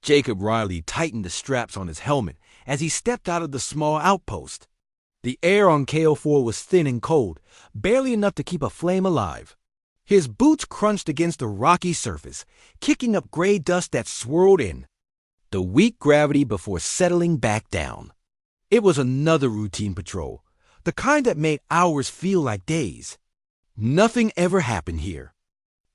Jacob Riley tightened the straps on his helmet as he stepped out of the small outpost. The air on KO4 was thin and cold, barely enough to keep a flame alive. His boots crunched against the rocky surface, kicking up gray dust that swirled in. The weak gravity before settling back down. It was another routine patrol, the kind that made hours feel like days. Nothing ever happened here.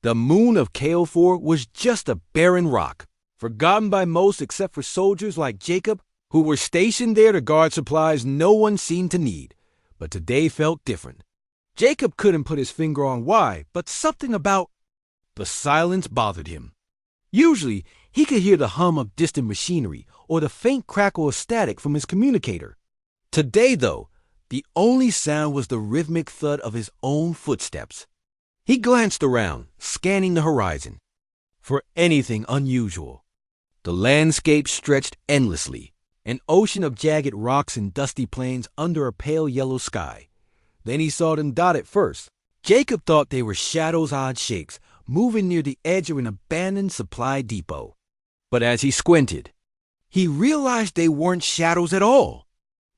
The moon of KO4 was just a barren rock, forgotten by most except for soldiers like Jacob, who were stationed there to guard supplies no one seemed to need. But today felt different. Jacob couldn't put his finger on why, but something about the silence bothered him. Usually, he could hear the hum of distant machinery or the faint crackle of static from his communicator. Today, though, the only sound was the rhythmic thud of his own footsteps. He glanced around, scanning the horizon for anything unusual. The landscape stretched endlessly, an ocean of jagged rocks and dusty plains under a pale yellow sky. Then he saw them dotted first. Jacob thought they were shadows' odd shapes, moving near the edge of an abandoned supply depot. But as he squinted, he realized they weren't shadows at all.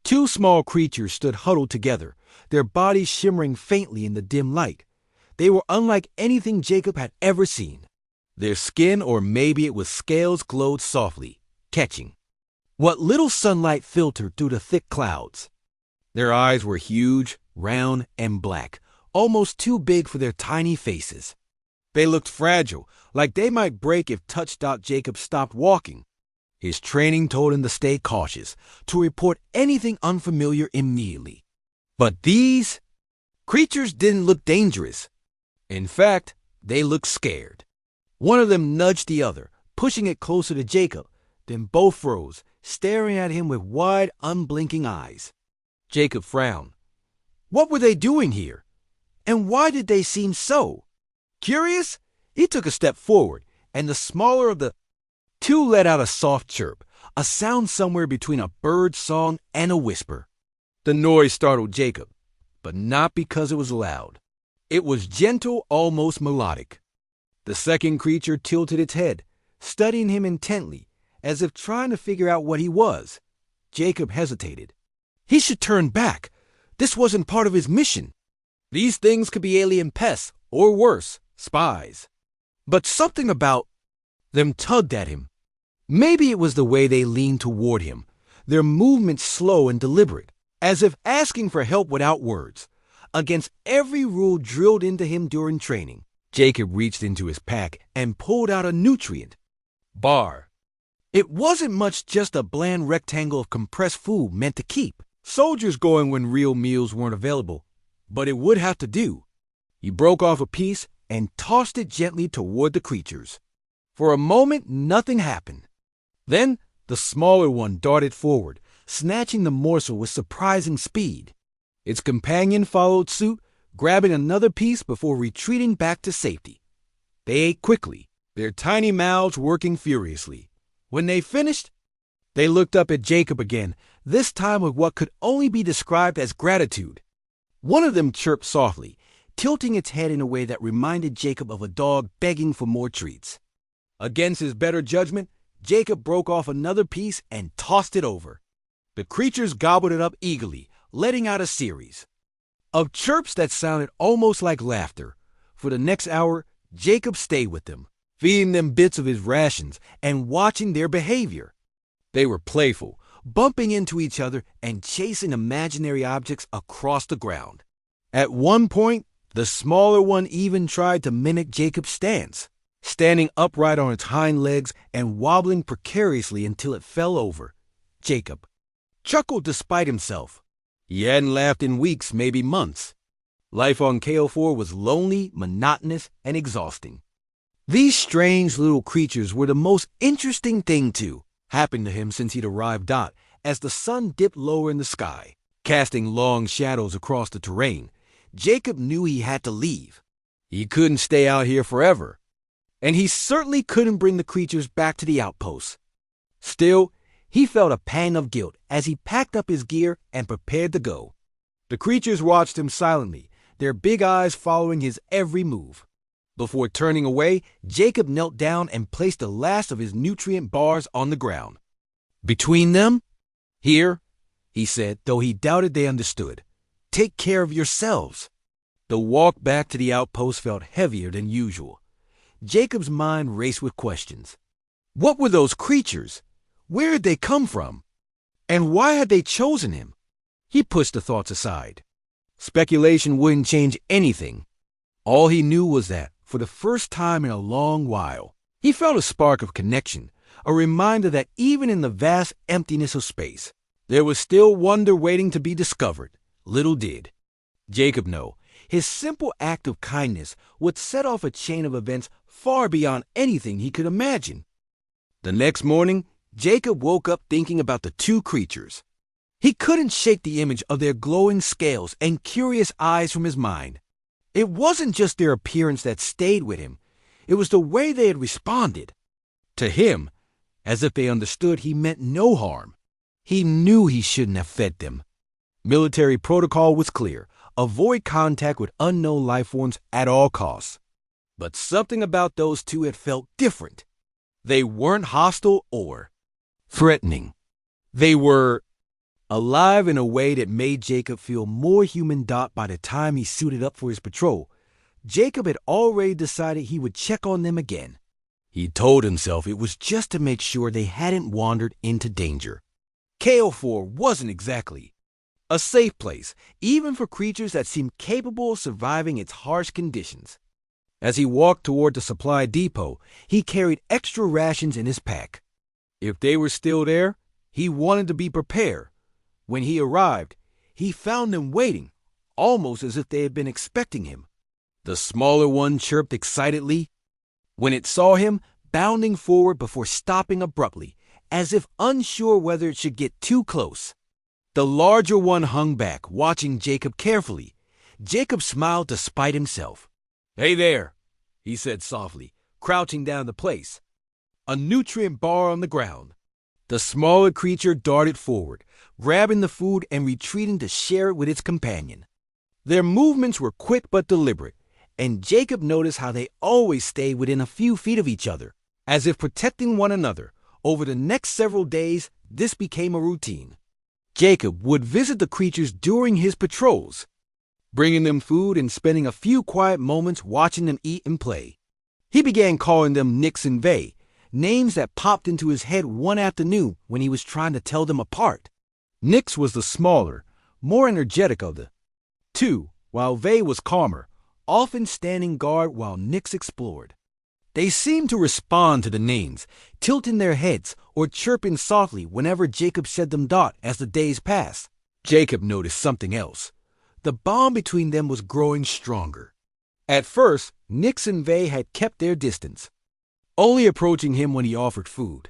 Two small creatures stood huddled together, their bodies shimmering faintly in the dim light. They were unlike anything Jacob had ever seen. Their skin, or maybe it was scales, glowed softly, catching what little sunlight filtered through the thick clouds. Their eyes were huge, round, and black, almost too big for their tiny faces. They looked fragile, like they might break if touched. Jacob stopped walking. His training told him to stay cautious, to report anything unfamiliar immediately. But these creatures didn't look dangerous. In fact, they looked scared. One of them nudged the other, pushing it closer to Jacob. Then both froze, staring at him with wide, unblinking eyes. Jacob frowned. What were they doing here? And why did they seem so curious? He took a step forward, and the smaller of the two let out a soft chirp, a sound somewhere between a bird's song and a whisper. The noise startled Jacob, but not because it was loud. It was gentle, almost melodic. The second creature tilted its head, studying him intently, as if trying to figure out what he was. Jacob hesitated. He should turn back. This wasn't part of his mission. These things could be alien pests, or worse, spies. But something about them tugged at him. Maybe it was the way they leaned toward him, their movements slow and deliberate, as if asking for help without words. Against every rule drilled into him during training, Jacob reached into his pack and pulled out a nutrient bar. It wasn't much, just a bland rectangle of compressed food meant to keep soldiers going when real meals weren't available, but it would have to do. He broke off a piece and tossed it gently toward the creatures. For a moment, nothing happened. Then the smaller one darted forward, snatching the morsel with surprising speed. Its companion followed suit, grabbing another piece before retreating back to safety. They ate quickly, their tiny mouths working furiously. When they finished, they looked up at Jacob again, this time with what could only be described as gratitude. One of them chirped softly, tilting its head in a way that reminded Jacob of a dog begging for more treats. Against his better judgment, Jacob broke off another piece and tossed it over. The creatures gobbled it up eagerly, letting out a series of chirps that sounded almost like laughter. For the next hour, Jacob stayed with them, feeding them bits of his rations and watching their behavior. They were playful, bumping into each other and chasing imaginary objects across the ground. At one point, the smaller one even tried to mimic Jacob's stance, standing upright on its hind legs and wobbling precariously until it fell over. Jacob chuckled despite himself. He hadn't laughed in weeks, maybe months. Life on KO4 was lonely, monotonous, and exhausting. These strange little creatures were the most interesting thing to happen to him since he'd arrived. As the sun dipped lower in the sky, casting long shadows across the terrain, Jacob knew he had to leave. He couldn't stay out here forever, and he certainly couldn't bring the creatures back to the outpost. Still, he felt a pang of guilt as he packed up his gear and prepared to go. The creatures watched him silently, their big eyes following his every move. Before turning away, Jacob knelt down and placed the last of his nutrient bars on the ground. Between them? Here, he said, though he doubted they understood. Take care of yourselves. The walk back to the outpost felt heavier than usual. Jacob's mind raced with questions. What were those creatures? Where had they come from? And why had they chosen him? He pushed the thoughts aside. Speculation wouldn't change anything. All he knew was that, for the first time in a long while, he felt a spark of connection, a reminder that even in the vast emptiness of space, there was still wonder waiting to be discovered. Little did Jacob know, his simple act of kindness would set off a chain of events far beyond anything he could imagine. The next morning, Jacob woke up thinking about the two creatures. He couldn't shake the image of their glowing scales and curious eyes from his mind. It wasn't just their appearance that stayed with him. It was the way they had responded. To him, as if they understood he meant no harm. He knew he shouldn't have fed them. Military protocol was clear. Avoid contact with unknown life forms at all costs. But something about those two had felt different. They weren't hostile or threatening. They were alive in a way that made Jacob feel more human. By the time he suited up for his patrol, Jacob had already decided he would check on them again. He told himself it was just to make sure they hadn't wandered into danger. HFY wasn't exactly a safe place, even for creatures that seemed capable of surviving its harsh conditions. As he walked toward the supply depot, he carried extra rations in his pack. If they were still there, he wanted to be prepared. When he arrived, he found them waiting, almost as if they had been expecting him. The smaller one chirped excitedly when it saw him, bounding forward before stopping abruptly, as if unsure whether it should get too close. The larger one hung back, watching Jacob carefully. Jacob smiled despite himself. "Hey there," he said softly, crouching down to place a nutrient bar on the ground. The smaller creature darted forward, grabbing the food and retreating to share it with its companion. Their movements were quick but deliberate, and Jacob noticed how they always stayed within a few feet of each other, as if protecting one another. Over the next several days, this became a routine. Jacob would visit the creatures during his patrols, bringing them food and spending a few quiet moments watching them eat and play. He began calling them Nix and Vay, names that popped into his head one afternoon when he was trying to tell them apart. Nix was the smaller, more energetic of the two, while Vay was calmer, often standing guard while Nix explored. They seemed to respond to the names, tilting their heads or chirping softly whenever Jacob said them. As the days passed, Jacob noticed something else. The bond between them was growing stronger. At first, Nix and Vay had kept their distance, only approaching him when he offered food.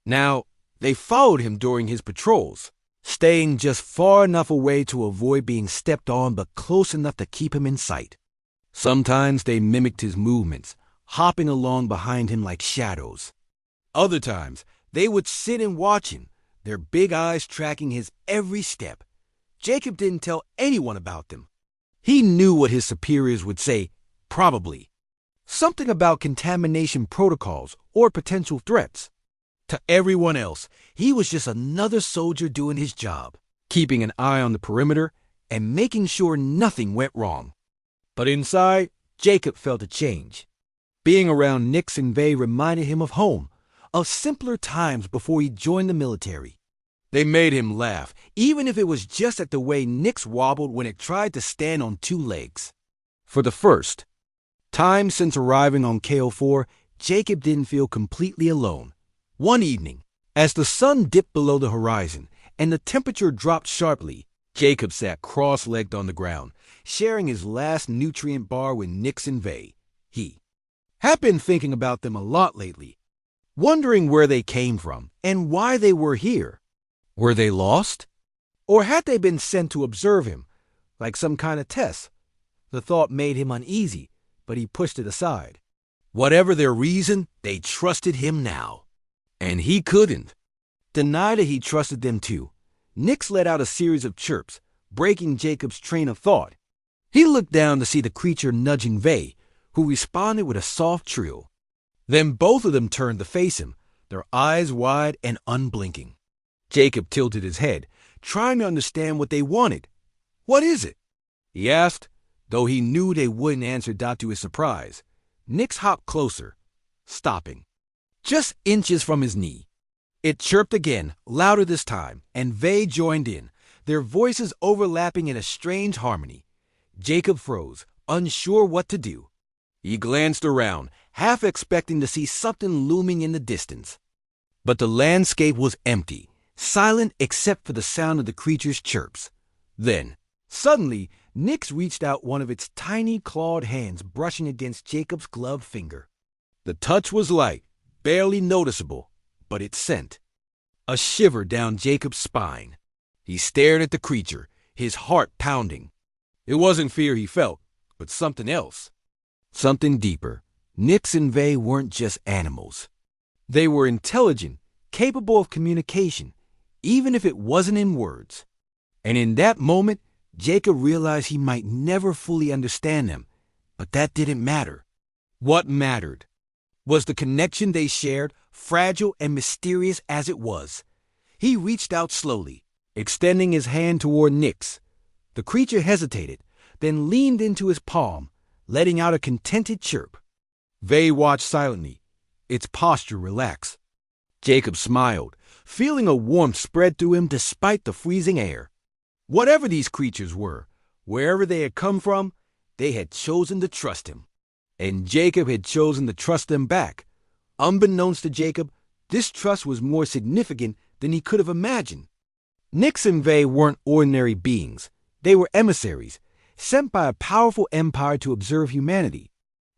Now, they followed him during his patrols, staying just far enough away to avoid being stepped on but close enough to keep him in sight. Sometimes they mimicked his movements, hopping along behind him like shadows. Other times, they would sit and watch him, their big eyes tracking his every step. Jacob didn't tell anyone about them. He knew what his superiors would say, probably. Something about contamination protocols or potential threats. To everyone else, he was just another soldier doing his job, keeping an eye on the perimeter and making sure nothing went wrong. But inside, Jacob felt a change. Being around Nix and Vay reminded him of home, of simpler times before he joined the military. They made him laugh, even if it was just at the way Nix wobbled when it tried to stand on two legs. For the first time since arriving on HFY, Jacob didn't feel completely alone. One evening, as the sun dipped below the horizon and the temperature dropped sharply, Jacob sat cross-legged on the ground, sharing his last nutrient bar with Nix and Vay. He had been thinking about them a lot lately, wondering where they came from and why they were here. Were they lost? Or had they been sent to observe him, like some kind of test? The thought made him uneasy, but he pushed it aside. Whatever their reason, they trusted him now. And he couldn't deny that he trusted them too. Nix let out a series of chirps, breaking Jacob's train of thought. He looked down to see the creature nudging Vay, who responded with a soft trill. Then both of them turned to face him, their eyes wide and unblinking. Jacob tilted his head, trying to understand what they wanted. "What is it?" he asked, though he knew they wouldn't answer to his surprise. Nix hopped closer, stopping, just inches from his knee. It chirped again, louder this time, and Vay joined in, their voices overlapping in a strange harmony. Jacob froze, unsure what to do. He glanced around, half expecting to see something looming in the distance. But the landscape was empty, silent except for the sound of the creature's chirps. Then, suddenly, Nix reached out one of its tiny clawed hands, brushing against Jacob's gloved finger. The touch was light, barely noticeable, but it sent a shiver down Jacob's spine. He stared at the creature, his heart pounding. It wasn't fear he felt, but something else. Something deeper. Nix and Vay weren't just animals. They were intelligent, capable of communication, even if it wasn't in words. And in that moment, Jacob realized he might never fully understand them, but that didn't matter. What mattered was the connection they shared, fragile and mysterious as it was. He reached out slowly, extending his hand toward Nix. The creature hesitated, then leaned into his palm, letting out a contented chirp. Vay watched silently, its posture relaxed. Jacob smiled, feeling a warmth spread through him despite the freezing air. Whatever these creatures were, wherever they had come from, they had chosen to trust him. And Jacob had chosen to trust them back. Unbeknownst to Jacob, this trust was more significant than he could have imagined. Nix and Vay weren't ordinary beings. They were emissaries, sent by a powerful empire to observe humanity.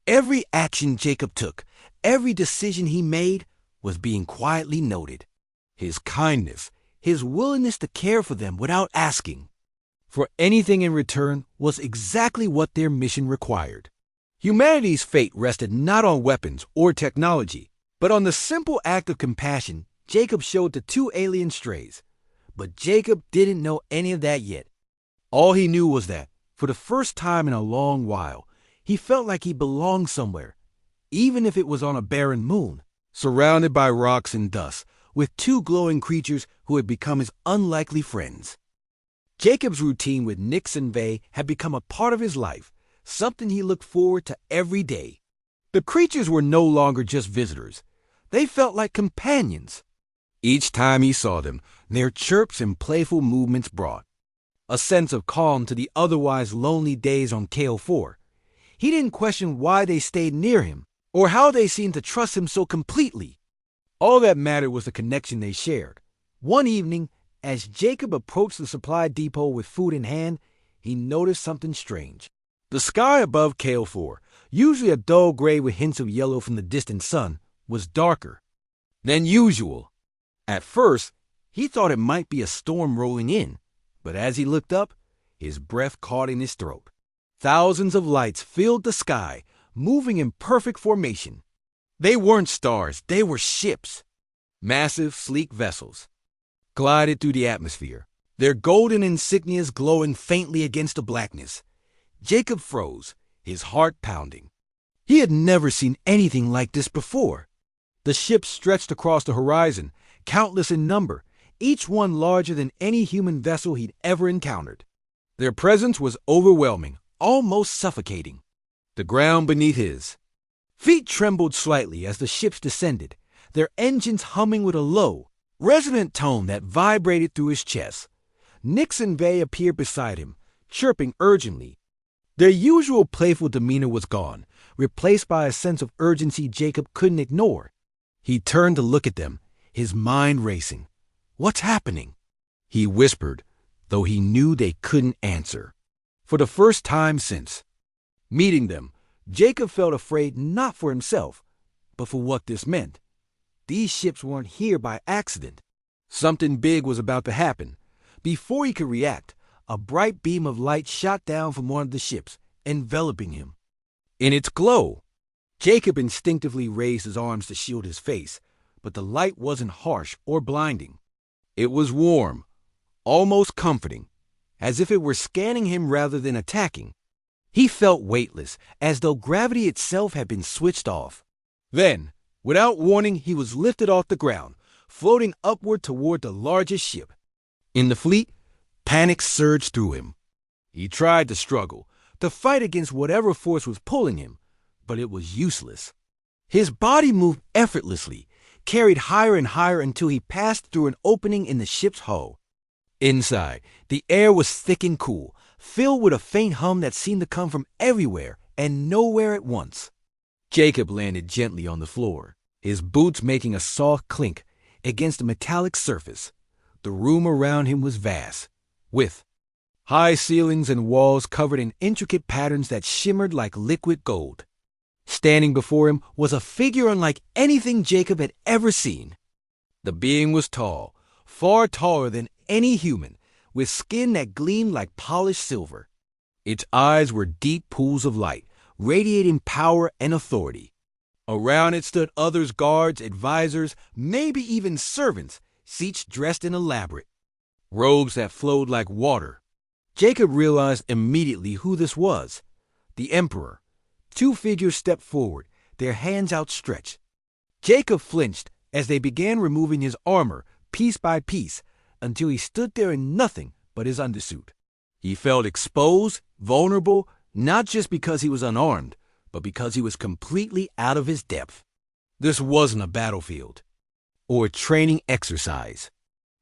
Every action Jacob took, every decision he made, was being quietly noted. His kindness, his willingness to care for them without asking for anything in return, was exactly what their mission required. Humanity's fate rested not on weapons or technology, but on the simple act of compassion Jacob showed to two alien strays. But Jacob didn't know any of that yet. All he knew was that, for the first time in a long while, he felt like he belonged somewhere, even if it was on a barren moon, surrounded by rocks and dust, with two glowing creatures who had become his unlikely friends. Jacob's routine with Nix and Vay had become a part of his life, something he looked forward to every day. The creatures were no longer just visitors. They felt like companions. Each time he saw them, their chirps and playful movements brought a sense of calm to the otherwise lonely days on KO4. He didn't question why they stayed near him, or how they seemed to trust him so completely. All that mattered was the connection they shared. One evening, as Jacob approached the supply depot with food in hand, he noticed something strange. The sky above KO4, usually a dull gray with hints of yellow from the distant sun, was darker than usual. At first, he thought it might be a storm rolling in, but as he looked up, his breath caught in his throat. Thousands of lights filled the sky, moving in perfect formation. They weren't stars, they were ships. Massive, sleek vessels glided through the atmosphere, their golden insignias glowing faintly against the blackness. Jacob froze, his heart pounding. He had never seen anything like this before. The ships stretched across the horizon, countless in number, each one larger than any human vessel he'd ever encountered. Their presence was overwhelming, almost suffocating. The ground beneath his feet trembled slightly as the ships descended, their engines humming with a low, resonant tone that vibrated through his chest. Nix and Vay appeared beside him, chirping urgently. Their usual playful demeanor was gone, replaced by a sense of urgency Jacob couldn't ignore. He turned to look at them, his mind racing. "What's happening?" he whispered, though he knew they couldn't answer. For the first time since meeting them, Jacob felt afraid not for himself, but for what this meant. These ships weren't here by accident. Something big was about to happen. Before he could react, a bright beam of light shot down from one of the ships, enveloping him. In its glow, Jacob instinctively raised his arms to shield his face, but the light wasn't harsh or blinding. It was warm, almost comforting, as if it were scanning him rather than attacking. He felt weightless, as though gravity itself had been switched off. Then, without warning, he was lifted off the ground, floating upward toward the largest ship. In the fleet, panic surged through him. He tried to struggle, to fight against whatever force was pulling him, but it was useless. His body moved effortlessly, carried higher and higher until he passed through an opening in the ship's hull. Inside, the air was thick and cool, filled with a faint hum that seemed to come from everywhere and nowhere at once. Jacob landed gently on the floor, his boots making a soft clink against a metallic surface. The room around him was vast, with high ceilings and walls covered in intricate patterns that shimmered like liquid gold. Standing before him was a figure unlike anything Jacob had ever seen. The being was tall, far taller than any human, with skin that gleamed like polished silver. Its eyes were deep pools of light, radiating power and authority. Around it stood others, guards, advisors, maybe even servants, each dressed in elaborate robes that flowed like water. Jacob realized immediately who this was: the Emperor. Two figures stepped forward, their hands outstretched. Jacob flinched as they began removing his armor piece by piece until he stood there in nothing but his undersuit. He felt exposed, vulnerable, not just because he was unarmed, but because he was completely out of his depth. This wasn't a battlefield or a training exercise.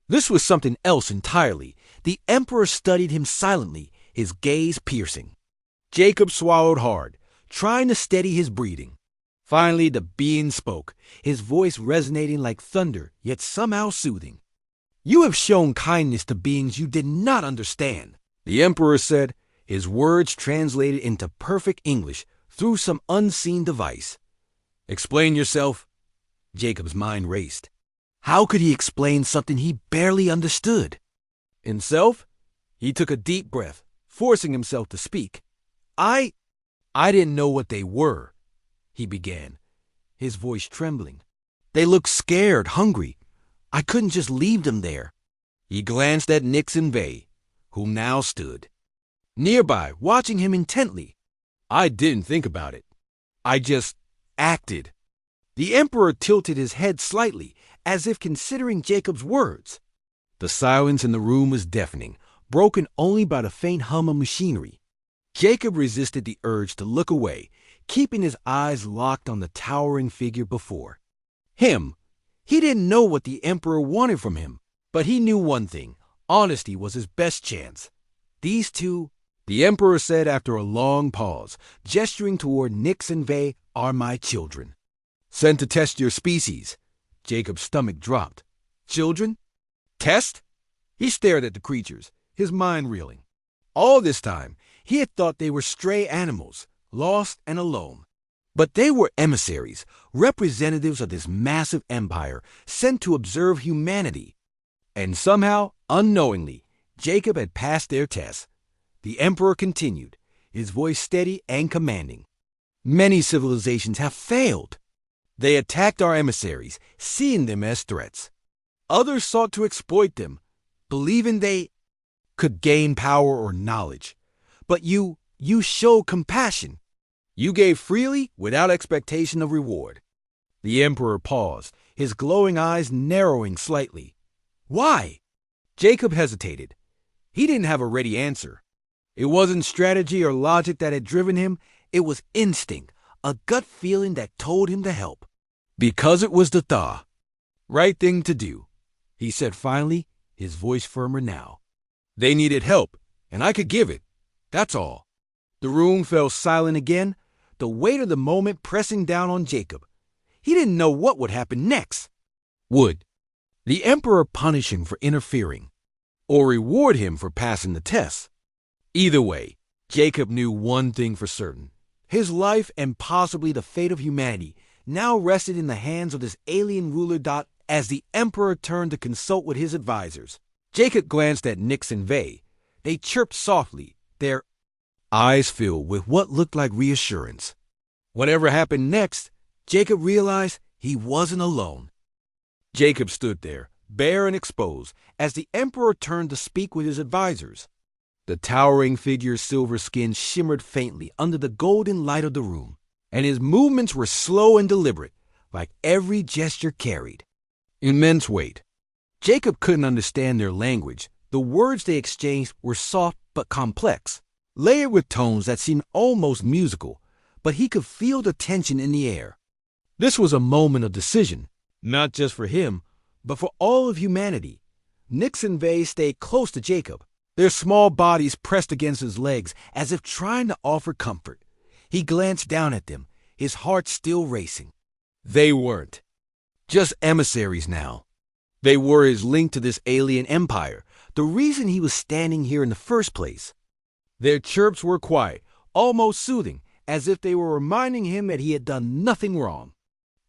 This was something else entirely. The Emperor studied him silently, his gaze piercing. Jacob swallowed hard, trying to steady his breathing. Finally, the being spoke, his voice resonating like thunder, yet somehow soothing. "You have shown kindness to beings you did not understand," the Emperor said, his words translated into perfect English through some unseen device. "Explain yourself." Jacob's mind raced. How could he explain something he barely understood? Himself? He took a deep breath, forcing himself to speak. I didn't know what they were," he began, his voice trembling. "They looked scared, hungry. I couldn't just leave them there." He glanced at Nix and Vay, who now stood nearby, watching him intently. "I didn't think about it. I just acted." The Emperor tilted his head slightly, as if considering Jacob's words. The silence in the room was deafening, broken only by the faint hum of machinery. Jacob resisted the urge to look away, keeping his eyes locked on the towering figure before him. He didn't know what the Emperor wanted from him, but he knew one thing: honesty was his best chance. "These two," the Emperor said after a long pause, gesturing toward Nix and Vay, "are my children. Sent to test your species." Jacob's stomach dropped. Children? Test? He stared at the creatures, his mind reeling. All this time, he had thought they were stray animals, lost and alone. But they were emissaries, representatives of this massive empire, sent to observe humanity. And somehow, unknowingly, Jacob had passed their test. The Emperor continued, his voice steady and commanding. "Many civilizations have failed. They attacked our emissaries, seeing them as threats. Others sought to exploit them, believing they could gain power or knowledge. But you showed compassion. You gave freely without expectation of reward." The Emperor paused, his glowing eyes narrowing slightly. "Why?" Jacob hesitated. He didn't have a ready answer. It wasn't strategy or logic that had driven him. It was instinct, a gut feeling that told him to help. "Because it was the right thing to do," he said finally, his voice firmer now. "They needed help, and I could give it. That's all." The room fell silent again, the weight of the moment pressing down on Jacob. He didn't know what would happen next. Would the Emperor punish him for interfering, or reward him for passing the test? Either way, Jacob knew one thing for certain. His life, and possibly the fate of humanity, now rested in the hands of this alien ruler. As the Emperor turned to consult with his advisors, Jacob glanced at Nix and Vay. They chirped softly, their eyes filled with what looked like reassurance. Whatever happened next, Jacob realized he wasn't alone. Jacob stood there, bare and exposed, as the Emperor turned to speak with his advisors. The towering figure's silver skin shimmered faintly under the golden light of the room, and his movements were slow and deliberate, like every gesture carried immense weight. Jacob couldn't understand their language. The words they exchanged were soft but complex, layered with tones that seemed almost musical, but he could feel the tension in the air. This was a moment of decision, not just for him, but for all of humanity. Nix and Vay stayed close to Jacob, their small bodies pressed against his legs as if trying to offer comfort. He glanced down at them, his heart still racing. They weren't just emissaries now. They were his link to this alien empire, the reason he was standing here in the first place. Their chirps were quiet, almost soothing, as if they were reminding him that he had done nothing wrong.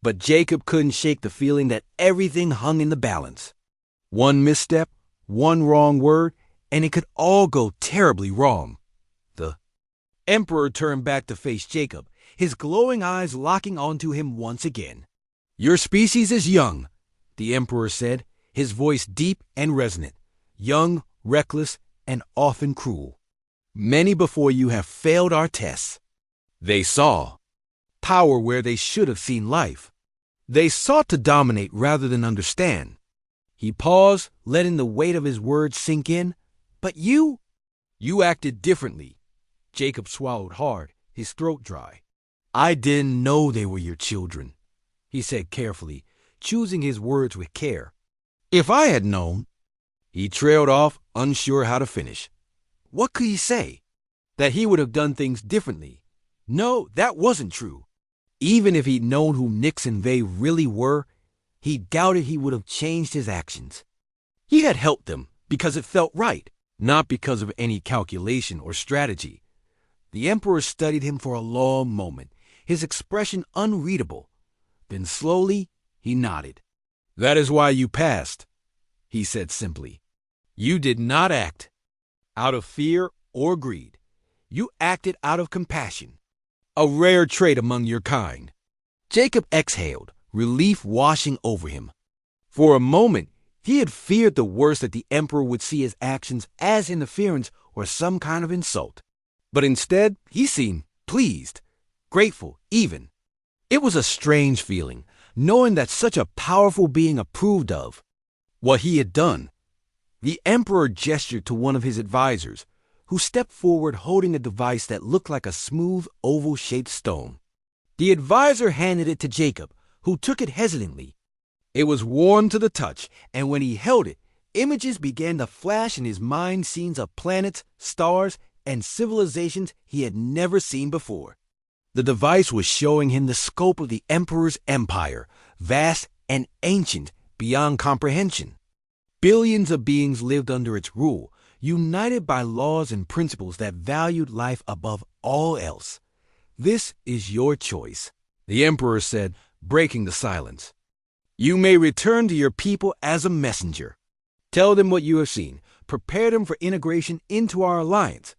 But Jacob couldn't shake the feeling that everything hung in the balance. One misstep, one wrong word, and it could all go terribly wrong. The Emperor turned back to face Jacob, his glowing eyes locking onto him once again. "Your species is young," the Emperor said, his voice deep and resonant. "Young, reckless, and often cruel. Many before you have failed our tests. They saw power where they should have seen life. They sought to dominate rather than understand." He paused, letting the weight of his words sink in. "But you acted differently." Jacob swallowed hard, his throat dry. "I didn't know they were your children," he said carefully, choosing his words with care. "If I had known—" He trailed off, unsure how to finish. What could he say? That he would have done things differently? No, that wasn't true. Even if he'd known who Nix and Vay really were, he doubted he would have changed his actions. He had helped them because it felt right, not because of any calculation or strategy. The Emperor studied him for a long moment, his expression unreadable. Then slowly, he nodded. "That is why you passed," he said simply. "You did not act out of fear or greed. You acted out of compassion, a rare trait among your kind." Jacob exhaled, relief washing over him. For a moment, he had feared the worst, that the Emperor would see his actions as interference or some kind of insult. But instead, he seemed pleased, grateful even. It was a strange feeling, knowing that such a powerful being approved of what he had done. The Emperor gestured to one of his advisors, who stepped forward holding a device that looked like a smooth, oval-shaped stone. The advisor handed it to Jacob, who took it hesitantly. It was warm to the touch, and when he held it, images began to flash in his mind, scenes of planets, stars, and civilizations he had never seen before. The device was showing him the scope of the Emperor's empire, vast and ancient beyond comprehension. Billions of beings lived under its rule, united by laws and principles that valued life above all else. "This is your choice," the Emperor said, breaking the silence. "You may return to your people as a messenger. Tell them what you have seen. Prepare them for integration into our alliance.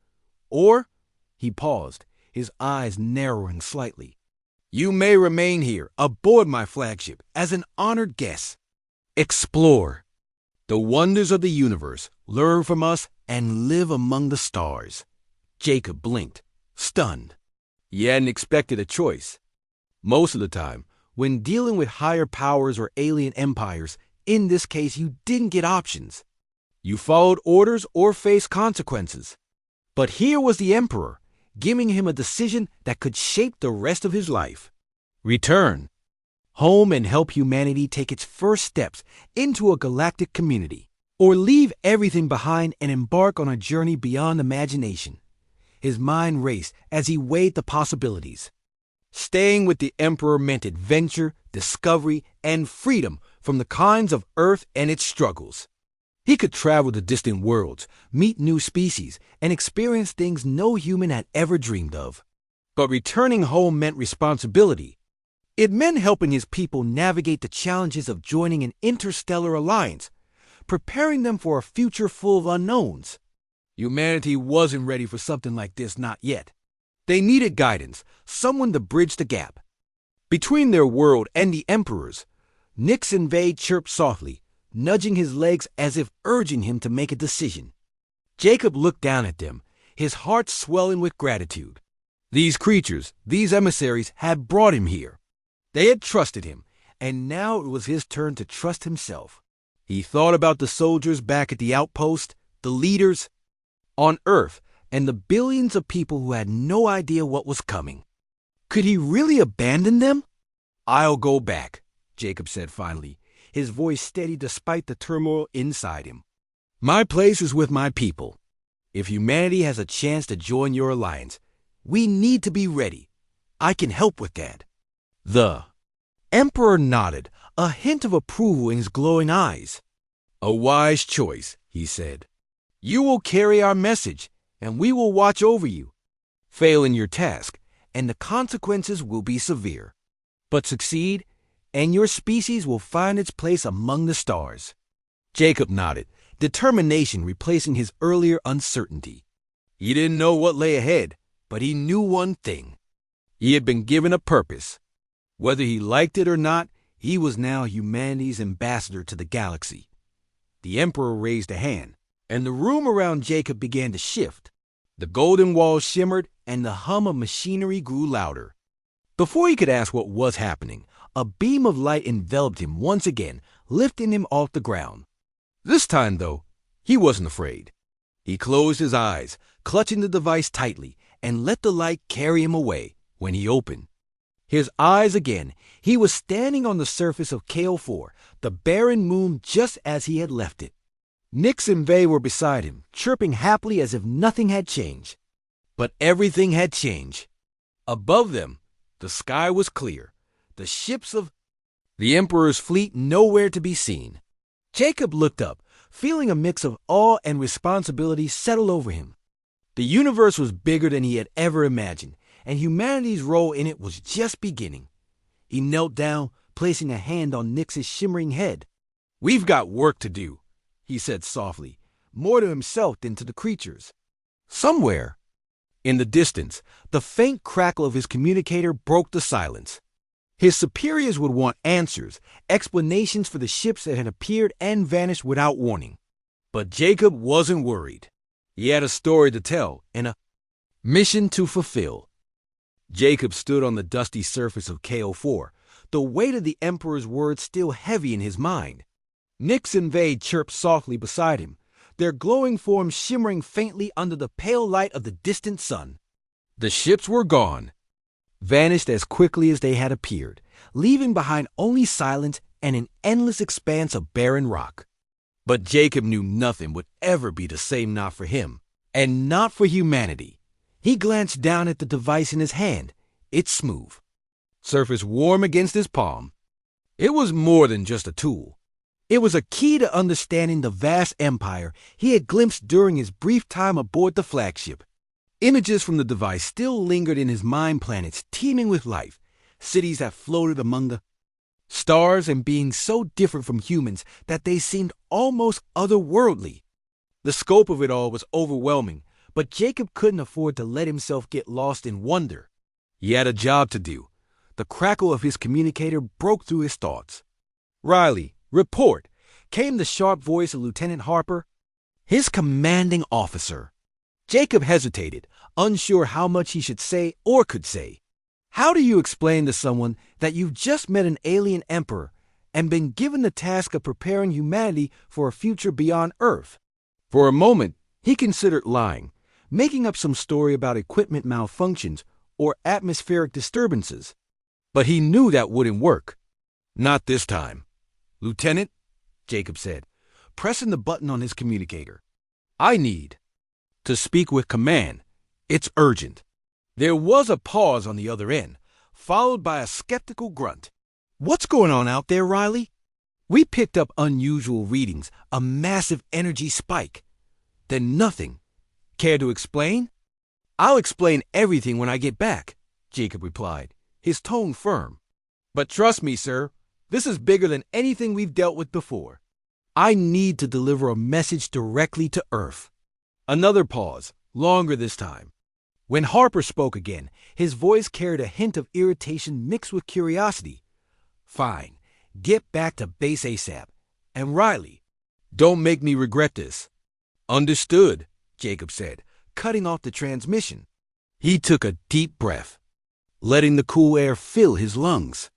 Or," he paused, his eyes narrowing slightly, "you may remain here aboard my flagship as an honored guest. Explore the wonders of the universe, learn from us, and live among the stars." Jacob blinked, stunned. He hadn't expected a choice. Most of the time, when dealing with higher powers or alien empires, in this case you didn't get options. You followed orders or faced consequences. But here was the Emperor, giving him a decision that could shape the rest of his life. Return home and help humanity take its first steps into a galactic community, or leave everything behind and embark on a journey beyond imagination. His mind raced as he weighed the possibilities. Staying with the Emperor meant adventure, discovery, and freedom from the kinds of Earth and its struggles. He could travel to distant worlds, meet new species, and experience things no human had ever dreamed of. But returning home meant responsibility. It meant helping his people navigate the challenges of joining an interstellar alliance, preparing them for a future full of unknowns. Humanity wasn't ready for something like this, not yet. They needed guidance, someone to bridge the gap. Between their world and the Emperor's, Nix and Vay chirped softly, nudging his legs as if urging him to make a decision. Jacob looked down at them, his heart swelling with gratitude. These creatures, these emissaries, had brought him here. They had trusted him, and now it was his turn to trust himself. He thought about the soldiers back at the outpost, the leaders on Earth, and the billions of people who had no idea what was coming. Could he really abandon them? "I'll go back," Jacob said finally, his voice steady despite the turmoil inside him. "My place is with my people. If humanity has a chance to join your alliance, we need to be ready. I can help with that." The Emperor nodded, a hint of approval in his glowing eyes. "A wise choice," he said. "You will carry our message, and we will watch over you. Fail in your task, and the consequences will be severe. But succeed, and your species will find its place among the stars." Jacob nodded, determination replacing his earlier uncertainty. He didn't know what lay ahead, but he knew one thing. He had been given a purpose. Whether he liked it or not, he was now humanity's ambassador to the galaxy. The Emperor raised a hand, and the room around Jacob began to shift. The golden walls shimmered, and the hum of machinery grew louder. Before he could ask what was happening, a beam of light enveloped him once again, lifting him off the ground. This time, though, he wasn't afraid. He closed his eyes, clutching the device tightly, and let the light carry him away. When he opened his eyes again, he was standing on the surface of KO4, the barren moon, just as he had left it. Nix and Vay were beside him, chirping happily as if nothing had changed. But everything had changed. Above them, the sky was clear, the ships of the Emperor's fleet nowhere to be seen. Jacob looked up, feeling a mix of awe and responsibility settle over him. The universe was bigger than he had ever imagined, and humanity's role in it was just beginning. He knelt down, placing a hand on Nix's shimmering head. "We've got work to do," he said softly, more to himself than to the creatures. Somewhere in the distance, the faint crackle of his communicator broke the silence. His superiors would want answers, explanations for the ships that had appeared and vanished without warning. But Jacob wasn't worried. He had a story to tell and a mission to fulfill. Jacob stood on the dusty surface of KO4, the weight of the Emperor's words still heavy in his mind. Nix and Vay chirped softly beside him, their glowing forms shimmering faintly under the pale light of the distant sun. The ships were gone, vanished as quickly as they had appeared, leaving behind only silence and an endless expanse of barren rock. But Jacob knew nothing would ever be the same, not for him, and not for humanity. He glanced down at the device in his hand, its smooth surface warm against his palm. It was more than just a tool. It was a key to understanding the vast empire he had glimpsed during his brief time aboard the flagship. Images from the device still lingered in his mind, planets teeming with life, cities that floated among the stars and beings so different from humans that they seemed almost otherworldly. The scope of it all was overwhelming, but Jacob couldn't afford to let himself get lost in wonder. He had a job to do. The crackle of his communicator broke through his thoughts. "Riley, report," came the sharp voice of Lieutenant Harper, his commanding officer. Jacob hesitated, unsure how much he should say or could say. How do you explain to someone that you've just met an alien emperor and been given the task of preparing humanity for a future beyond Earth? For a moment, he considered lying, making up some story about equipment malfunctions or atmospheric disturbances. But he knew that wouldn't work. Not this time. "Lieutenant," Jacob said, pressing the button on his communicator, "I need to speak with command. It's urgent." There was a pause on the other end, followed by a skeptical grunt. "What's going on out there, Riley?" "We picked up unusual readings, a massive energy spike." "Then nothing. Care to explain?" "I'll explain everything when I get back," Jacob replied, his tone firm. "But trust me, sir, this is bigger than anything we've dealt with before. I need to deliver a message directly to Earth." Another pause, longer this time. When Harper spoke again, his voice carried a hint of irritation mixed with curiosity. "Fine. Get back to base ASAP. And Riley, don't make me regret this." "Understood," Jacob said, cutting off the transmission. He took a deep breath, letting the cool air fill his lungs.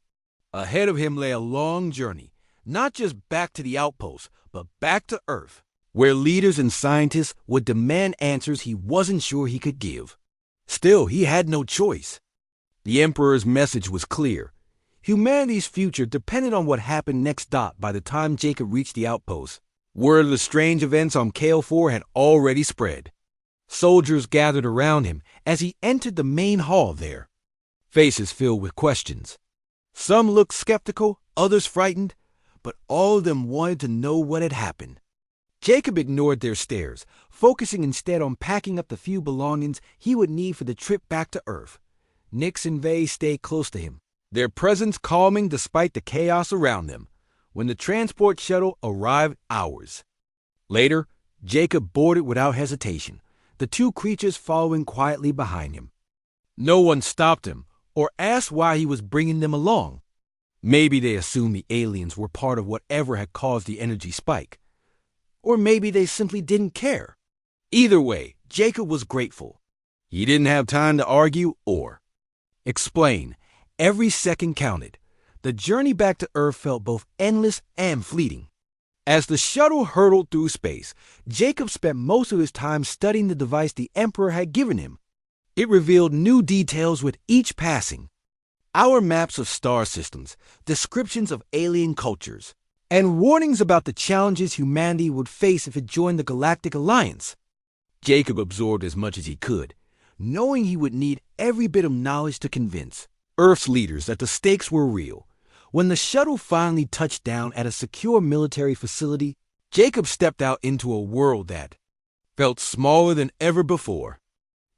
Ahead of him lay a long journey, not just back to the outpost, but back to Earth, where leaders and scientists would demand answers he wasn't sure he could give. Still, he had no choice. The Emperor's message was clear. Humanity's future depended on what happened next. By the time Jacob reached the outpost, word of the strange events on KO4 had already spread. Soldiers gathered around him as he entered the main hall there, faces filled with questions. Some looked skeptical, others frightened, but all of them wanted to know what had happened. Jacob ignored their stares, focusing instead on packing up the few belongings he would need for the trip back to Earth. Nix and Vay stayed close to him, their presence calming despite the chaos around them, when the transport shuttle arrived hours later. Jacob boarded without hesitation, the two creatures following quietly behind him. No one stopped him or asked why he was bringing them along. Maybe they assumed the aliens were part of whatever had caused the energy spike. Or maybe they simply didn't care. Either way, Jacob was grateful. He didn't have time to argue or explain. Every second counted. The journey back to Earth felt both endless and fleeting. As the shuttle hurtled through space, Jacob spent most of his time studying the device the Emperor had given him. It revealed new details with each passing. Our maps of star systems, descriptions of alien cultures, and warnings about the challenges humanity would face if it joined the Galactic Alliance. Jacob absorbed as much as he could, knowing he would need every bit of knowledge to convince Earth's leaders that the stakes were real. When the shuttle finally touched down at a secure military facility, Jacob stepped out into a world that felt smaller than ever before.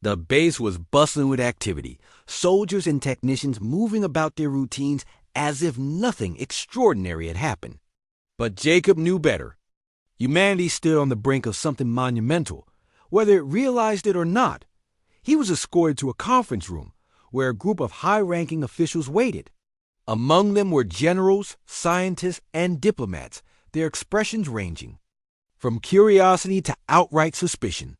The base was bustling with activity, soldiers and technicians moving about their routines as if nothing extraordinary had happened. But Jacob knew better. Humanity stood on the brink of something monumental, whether it realized it or not. He was escorted to a conference room where a group of high-ranking officials waited. Among them were generals, scientists, and diplomats, their expressions ranging from curiosity to outright suspicion.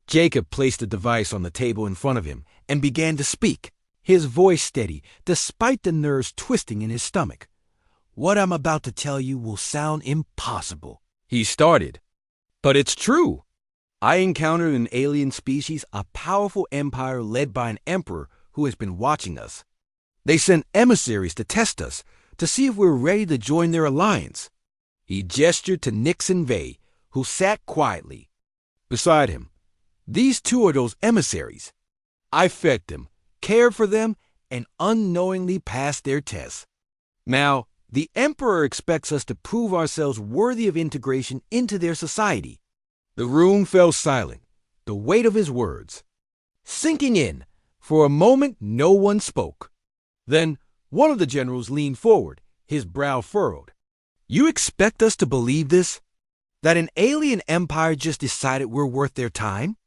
Jacob placed the device on the table in front of him and began to speak, his voice steady despite the nerves twisting in his stomach. "What I'm about to tell you will sound impossible," he started. "But it's true. I encountered an alien species, a powerful empire led by an emperor who has been watching us. They sent emissaries to test us, to see if we're ready to join their alliance." He gestured to Nix and Vay, who sat quietly beside him. "These two are those emissaries. I fed them, cared for them, and unknowingly passed their tests. Now, the Emperor expects us to prove ourselves worthy of integration into their society." The room fell silent, the weight of his words sinking in. For a moment, no one spoke. Then one of the generals leaned forward, his brow furrowed. "You expect us to believe this? That an alien empire just decided we're worth their time?"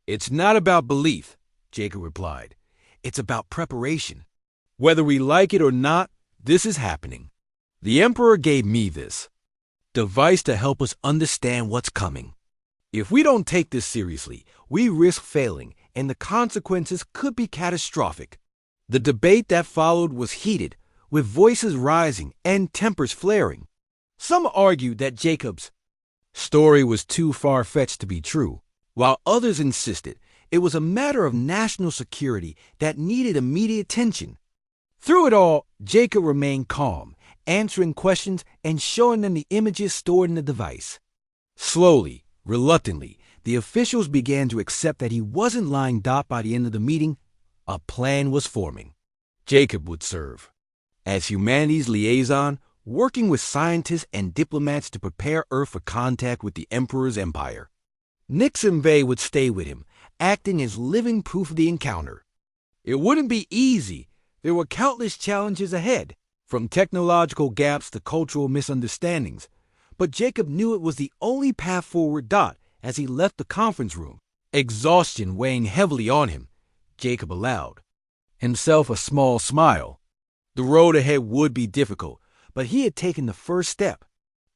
"It's not about belief," Jacob replied. "It's about preparation. Whether we like it or not, this is happening. The Emperor gave me this device to help us understand what's coming. If we don't take this seriously, we risk failing, and the consequences could be catastrophic." The debate that followed was heated, with voices rising and tempers flaring. Some argued that Jacob's story was too far-fetched to be true, while others insisted it was a matter of national security that needed immediate attention. Through it all, Jacob remained calm, answering questions and showing them the images stored in the device. Slowly, reluctantly, the officials began to accept that he wasn't lying. By the end of the meeting, a plan was forming. Jacob would serve as humanity's liaison, working with scientists and diplomats to prepare Earth for contact with the Emperor's empire. Nix and Vay would stay with him, acting as living proof of the encounter. It wouldn't be easy. There were countless challenges ahead, from technological gaps to cultural misunderstandings. But Jacob knew it was the only path forward. As he left the conference room, exhaustion weighing heavily on him, Jacob allowed himself a small smile. The road ahead would be difficult, but he had taken the first step.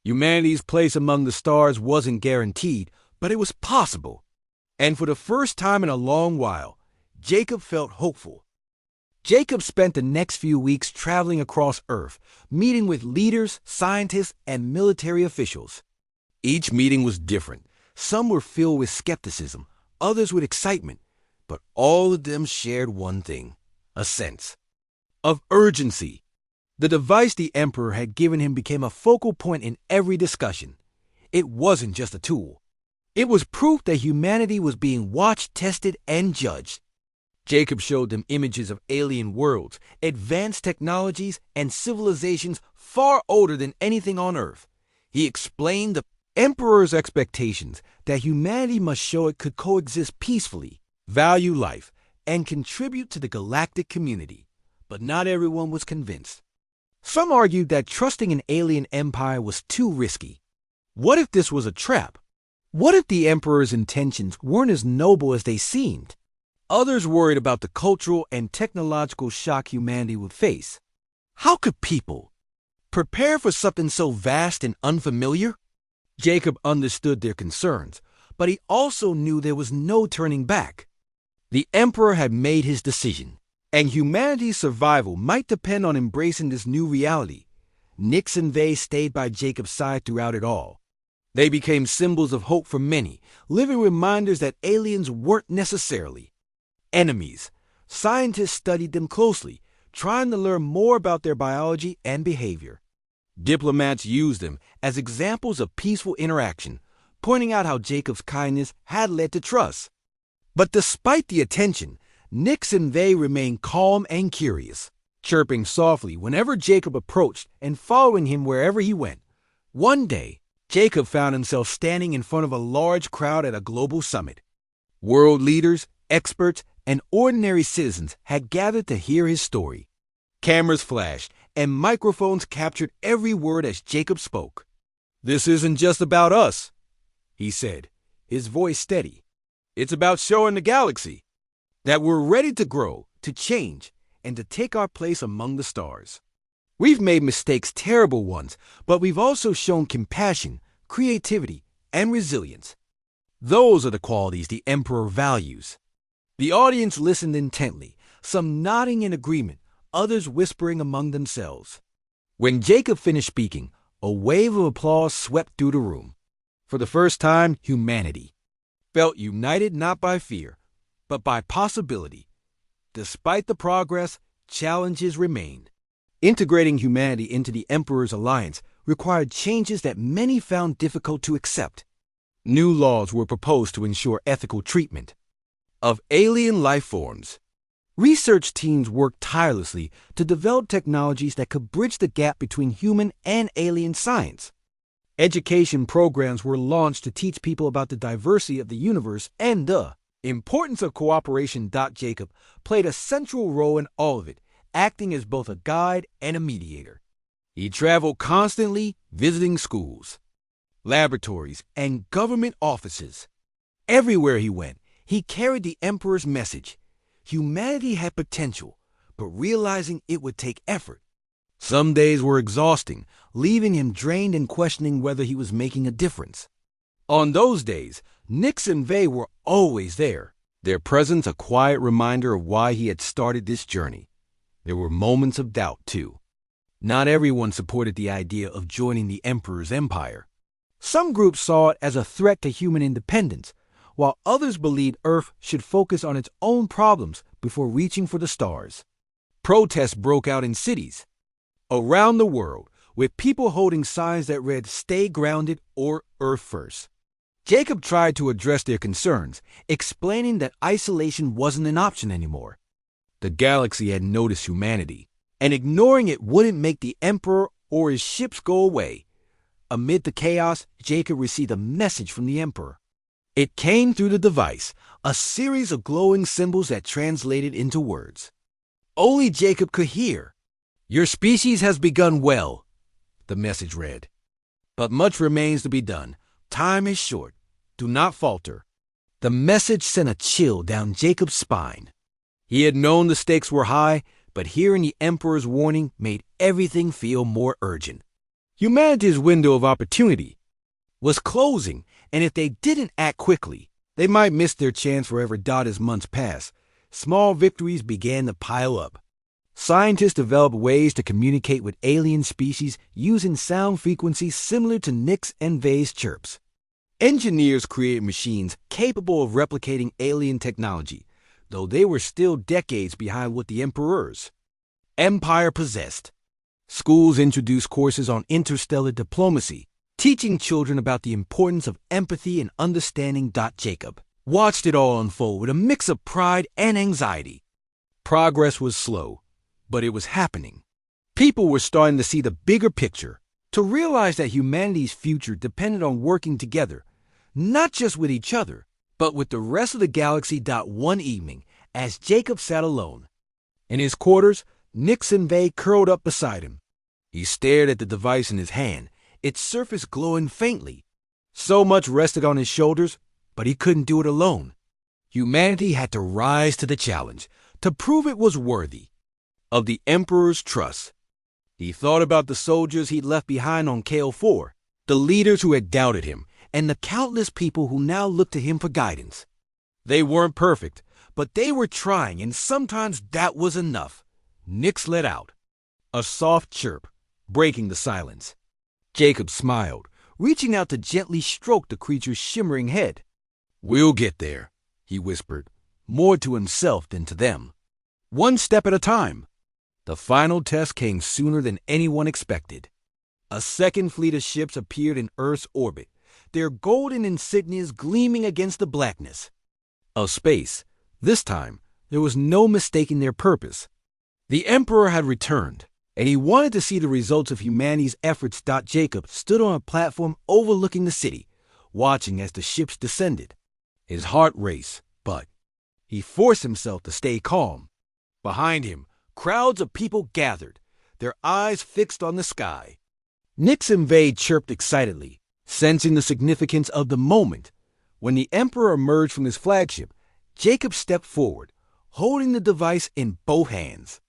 Humanity's place among the stars wasn't guaranteed, but it was possible. And for the first time in a long while, Jacob felt hopeful. Jacob spent the next few weeks traveling across Earth, meeting with leaders, scientists, and military officials. Each meeting was different. Some were filled with skepticism, others with excitement, but all of them shared one thing: a sense of urgency. The device the Emperor had given him became a focal point in every discussion. It wasn't just a tool. It was proof that humanity was being watched, tested, and judged. Jacob showed them images of alien worlds, advanced technologies, and civilizations far older than anything on Earth. He explained the Emperor's expectations that humanity must show it could coexist peacefully, value life, and contribute to the galactic community. But not everyone was convinced. Some argued that trusting an alien empire was too risky. What if this was a trap? What if the Emperor's intentions weren't as noble as they seemed? Others worried about the cultural and technological shock humanity would face. How could people prepare for something so vast and unfamiliar? Jacob understood their concerns, but he also knew there was no turning back. The Emperor had made his decision, and humanity's survival might depend on embracing this new reality. Nix and Vay stayed by Jacob's side throughout it all. They became symbols of hope for many, living reminders that aliens weren't necessarily enemies. Scientists studied them closely, trying to learn more about their biology and behavior. Diplomats used them as examples of peaceful interaction, pointing out how Jacob's kindness had led to trust. But despite the attention, Nix and Vay remained calm and curious, chirping softly whenever Jacob approached and following him wherever he went. One day, Jacob found himself standing in front of a large crowd at a global summit. World leaders, experts, and ordinary citizens had gathered to hear his story. Cameras flashed, and microphones captured every word as Jacob spoke. "This isn't just about us," he said, his voice steady. "It's about showing the galaxy that we're ready to grow, to change, and to take our place among the stars. We've made mistakes, terrible ones, but we've also shown compassion, creativity, and resilience. Those are the qualities the Emperor values." The audience listened intently, some nodding in agreement, others whispering among themselves. When Jacob finished speaking, a wave of applause swept through the room. For the first time, humanity felt united not by fear, but by possibility. Despite the progress, challenges remained. Integrating humanity into the Emperor's alliance required changes that many found difficult to accept. New laws were proposed to ensure ethical treatment of alien life forms. Research teams worked tirelessly to develop technologies that could bridge the gap between human and alien science. Education programs were launched to teach people about the diversity of the universe and the importance of cooperation. Jacob played a central role in all of it, acting as both a guide and a mediator. He traveled constantly, visiting schools, laboratories, and government offices. Everywhere he went, he carried the Emperor's message. Humanity had potential, but realizing it would take effort. Some days were exhausting, leaving him drained and questioning whether he was making a difference. On those days, Nix and Vay were always there, their presence a quiet reminder of why he had started this journey. There were moments of doubt, too. Not everyone supported the idea of joining the Emperor's empire. Some groups saw it as a threat to human independence, while others believed Earth should focus on its own problems before reaching for the stars. Protests broke out in cities around the world, with people holding signs that read "Stay grounded" or "Earth first." Jacob tried to address their concerns, explaining that isolation wasn't an option anymore. The galaxy had noticed humanity, and ignoring it wouldn't make the Emperor or his ships go away. Amid the chaos, Jacob received a message from the Emperor. It came through the device, a series of glowing symbols that translated into words only Jacob could hear. "Your species has begun well," the message read. "But much remains to be done. Time is short. Do not falter." The message sent a chill down Jacob's spine. He had known the stakes were high, but hearing the Emperor's warning made everything feel more urgent. Humanity's window of opportunity was closing, and if they didn't act quickly, They might miss their chance forever. As months passed, small victories began to pile up. Scientists developed ways to communicate with alien species using sound frequencies similar to Nix and Vay's chirps. Engineers created machines capable of replicating alien technology, though they were still decades behind what the Emperor's empire possessed. Schools introduced courses on interstellar diplomacy, teaching children about the importance of empathy and understanding. Jacob watched it all unfold with a mix of pride and anxiety. Progress was slow, but it was happening. People were starting to see the bigger picture, to realize that humanity's future depended on working together, not just with each other, but with the rest of the galaxy. One evening, as Jacob sat alone in his quarters, Nix and Vay curled up beside him. He stared at the device in his hand, its surface glowing faintly. So much rested on his shoulders, but he couldn't do it alone. Humanity had to rise to the challenge, to prove it was worthy of the Emperor's trust. He thought about the soldiers he'd left behind on KO4, the leaders who had doubted him, and the countless people who now looked to him for guidance. They weren't perfect, but they were trying, and sometimes that was enough. Nix let out a soft chirp, breaking the silence. Jacob smiled, reaching out to gently stroke the creature's shimmering head. "We'll get there," he whispered, more to himself than to them. "One step at a time." The final test came sooner than anyone expected. A second fleet of ships appeared in Earth's orbit, their golden insignias gleaming against the blackness of space. This time, there was no mistaking their purpose. The Emperor had returned, and he wanted to see the results of humanity's efforts. Jacob stood on a platform overlooking the city, watching as the ships descended. His heart raced, but he forced himself to stay calm. Behind him, crowds of people gathered, their eyes fixed on the sky. Nix and Vay chirped excitedly, sensing the significance of the moment. When the Emperor emerged from his flagship, Jacob stepped forward, holding the device in both hands.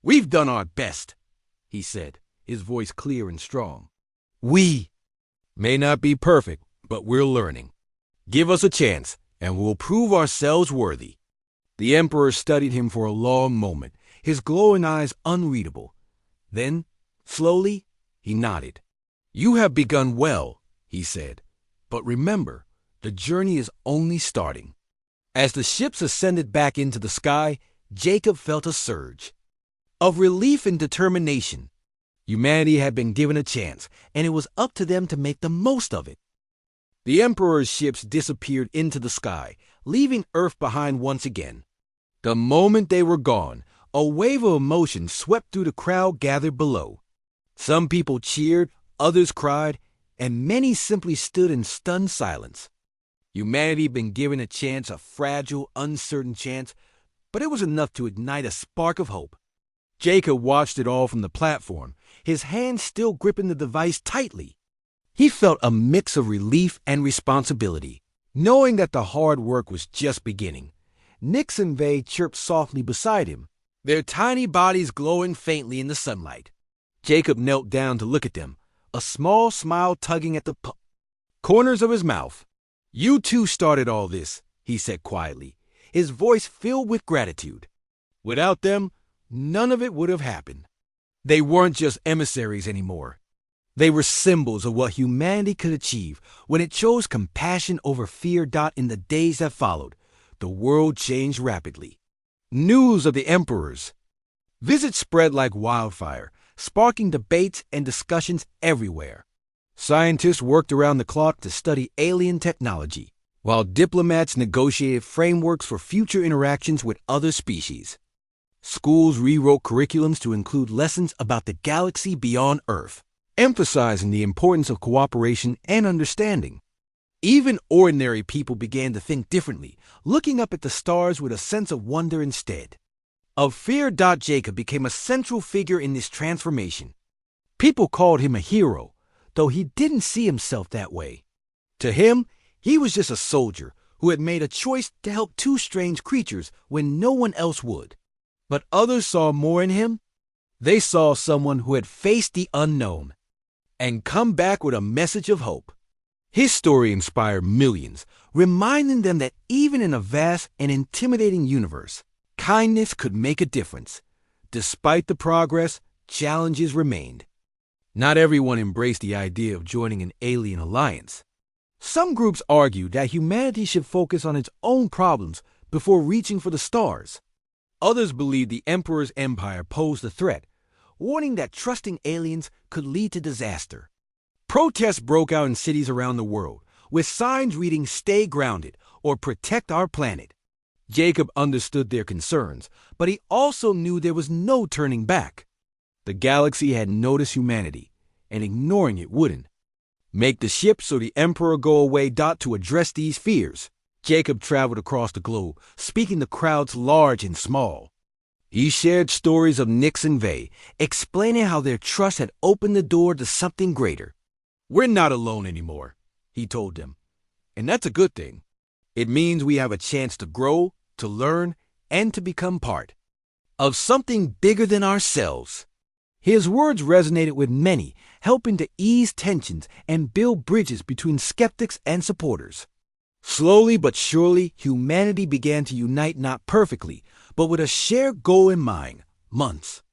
"We've done our best," he said, his voice clear and strong. "We may not be perfect, but we're learning. Give us a chance, and we'll prove ourselves worthy." The Emperor studied him for a long moment, his glowing eyes unreadable. Then, slowly, he nodded. "You have begun well," he said. "But remember, the journey is only starting." As the ships ascended back into the sky, Jacob felt a surge of relief and determination. Humanity had been given a chance, and it was up to them to make the most of it. The Emperor's ships disappeared into the sky, leaving Earth behind once again. The moment they were gone, a wave of emotion swept through the crowd gathered below. Some people cheered, others cried, and many simply stood in stunned silence. Humanity had been given a chance, a fragile, uncertain chance, but it was enough to ignite a spark of hope. Jacob watched it all from the platform, his hand still gripping the device tightly. He felt a mix of relief and responsibility, knowing that the hard work was just beginning. Nix and Vay chirped softly beside him, their tiny bodies glowing faintly in the sunlight. Jacob knelt down to look at them, a small smile tugging at the corners of his mouth. "You two started all this," he said quietly, his voice filled with gratitude. "Without them, none of it would have happened." They weren't just emissaries anymore. They were symbols of what humanity could achieve when it chose compassion over fear. In the days that followed, the world changed rapidly. News of the Emperor's visit spread like wildfire, sparking debates and discussions everywhere. Scientists worked around the clock to study alien technology, while diplomats negotiated frameworks for future interactions with other species. Schools rewrote curriculums to include lessons about the galaxy beyond Earth, emphasizing the importance of cooperation and understanding. Even ordinary people began to think differently, looking up at the stars with a sense of wonder instead of fear. Jacob became a central figure in this transformation. People called him a hero, though he didn't see himself that way. To him, he was just a soldier who had made a choice to help two strange creatures when no one else would. But others saw more in him. They saw someone who had faced the unknown and come back with a message of hope. His story inspired millions, reminding them that even in a vast and intimidating universe, kindness could make a difference. Despite the progress, challenges remained. Not everyone embraced the idea of joining an alien alliance. Some groups argued that humanity should focus on its own problems before reaching for the stars. Others believed the Emperor's empire posed a threat, warning that trusting aliens could lead to disaster. Protests broke out in cities around the world, with signs reading "Stay grounded" or "Protect our planet." Jacob understood their concerns, but he also knew there was no turning back. The galaxy had noticed humanity, and ignoring it wouldn't. Make the ship so the Emperor go away. To address these fears, Jacob traveled across the globe, speaking to crowds large and small. He shared stories of Nix and Vay, explaining how their trust had opened the door to something greater. "We're not alone anymore," he told them. "And that's a good thing. It means we have a chance to grow, to learn, and to become part of something bigger than ourselves." His words resonated with many, helping to ease tensions and build bridges between skeptics and supporters. Slowly but surely, humanity began to unite, not perfectly, but with a shared goal in mind. Months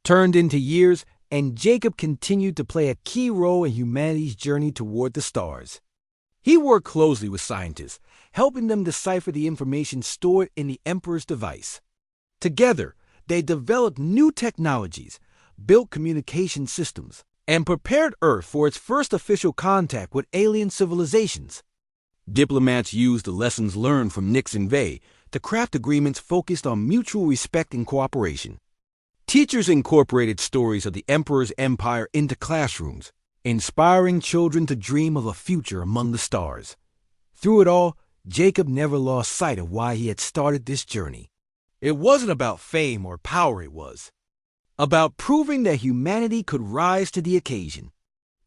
turned into years, and Jacob continued to play a key role in humanity's journey toward the stars. He worked closely with scientists, helping them decipher the information stored in the Emperor's device. Together, they developed new technologies, built communication systems, and prepared Earth for its first official contact with alien civilizations. Diplomats used the lessons learned from Nix and Vay to craft agreements focused on mutual respect and cooperation. Teachers incorporated stories of the Emperor's empire into classrooms, inspiring children to dream of a future among the stars. Through it all, Jacob never lost sight of why he had started this journey. It wasn't about fame or power, it was about proving that humanity could rise to the occasion.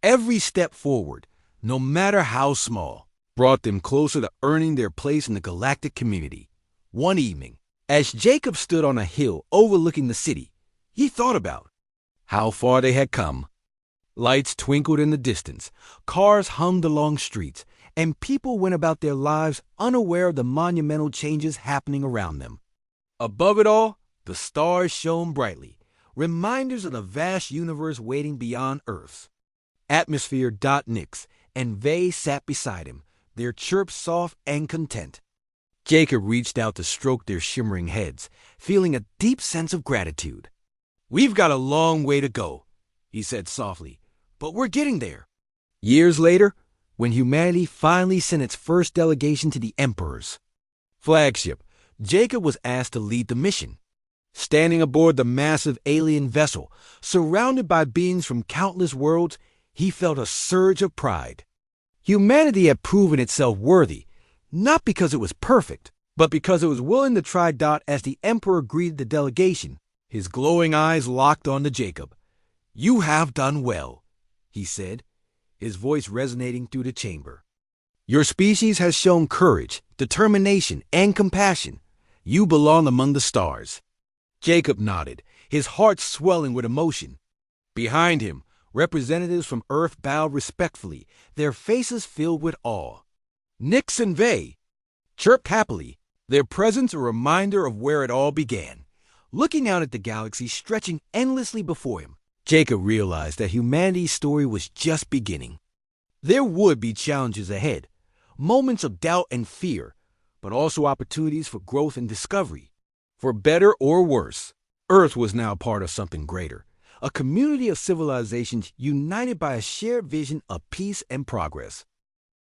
Every step forward, no matter how small, brought them closer to earning their place in the galactic community. One evening, as Jacob stood on a hill overlooking the city, he thought about how far they had come. Lights twinkled in the distance, cars hummed along streets, and people went about their lives unaware of the monumental changes happening around them. Above it all, the stars shone brightly, reminders of the vast universe waiting beyond Earth's atmosphere. Nix and Vay sat beside him, their chirps soft and content. Jacob reached out to stroke their shimmering heads, feeling a deep sense of gratitude. "We've got a long way to go," he said softly, "but we're getting there." Years later, when humanity finally sent its first delegation to the Emperor's flagship, Jacob was asked to lead the mission. Standing aboard the massive alien vessel, surrounded by beings from countless worlds, he felt a surge of pride. Humanity had proven itself worthy, not because it was perfect, but because it was willing to try. As the Emperor greeted the delegation, his glowing eyes locked onto Jacob. "You have done well," he said, his voice resonating through the chamber. "Your species has shown courage, determination, and compassion. You belong among the stars." Jacob nodded, his heart swelling with emotion. Behind him, representatives from Earth bowed respectfully, their faces filled with awe. Nix and Vay chirped happily, their presence a reminder of where it all began. Looking out at the galaxy stretching endlessly before him, Jacob realized that humanity's story was just beginning. There would be challenges ahead, moments of doubt and fear, but also opportunities for growth and discovery. For better or worse, Earth was now part of something greater, a community of civilizations united by a shared vision of peace and progress.